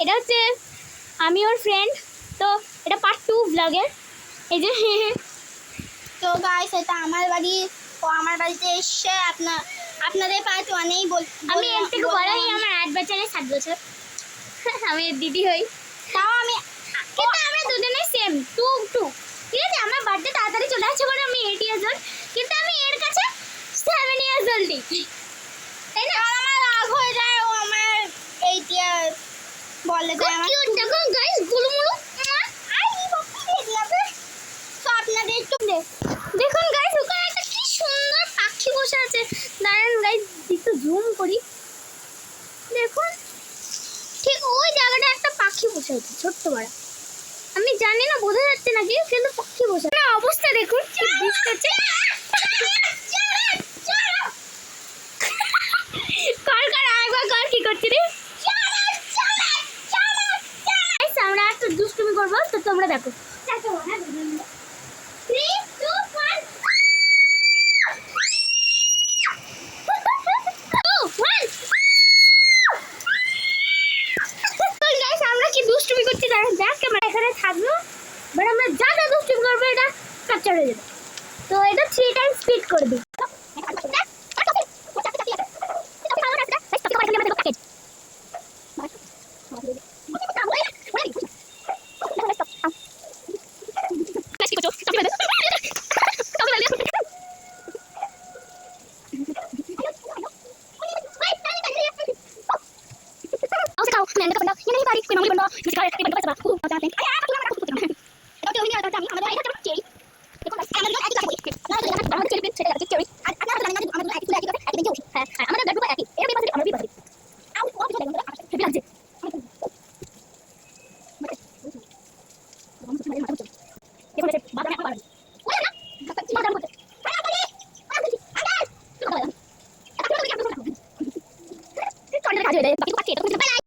এটা হচ্ছে আমি ওর ফ্রেন্ড, তো এটা পার্ট 2 ব্লগের। এই যে তো গাইস এটা আমার বাড়ি, ও আমার বাড়িতে এসে আপনাদের পার্ট 1-এই আমি এর থেকে বড়ই, আমার 8 বছরের 7 বছর। আমি এর দিদি হই, তাও আমি কিন্তু আমরা দুজনেই সেম 2 ঠিক আছে। আমার বার্থডে তাড়াতাড়ি চলে আসছে বলে আমি 8 ইয়ার্স ওল্ড, কিন্তু আমি এর কাছে 7 ইয়ার্স ওল্ডই, তাই না? আমার রাগ হয়ে যায়, ও আমার 8 ইয়ার্স বলে দেয়। আমার কিউট দেখো গাইস, গুলুমুলু। আই বাবা দেখলাম। তো আপনাদের একটু দেখুন গাইস, ওখানে একটা কি সুন্দর পাখি বসে আছে। দাঁড়ান গাইস, একটু জুম করি, দেখুন ঠিক ওই জায়গাটা একটা পাখি বসে আছে, ছোট্ট বড়। আমি জানি না বোঝা যাচ্ছে নাকি, কিন্তু পাখি বসে আছে। অবস্থা দেখুন কি দুষ্ট হচ্ছে। কর কর আরেকবার কর, কি করছিস রে? গাইস, আমরা একটা দুষ্টুমি করবো, তো তোমরা দেখো। 3, 2, 1 আমরা কি দুষ্টুমি করছি জানেন? দেখ ক্যামেরা এখানে থাকলো, বাট আমরা যা যা দুষ্টুমি করবো এটা ক্যাপচার হয়ে যাবে। তো এটা 3 টাইম স্পিড করে দিই।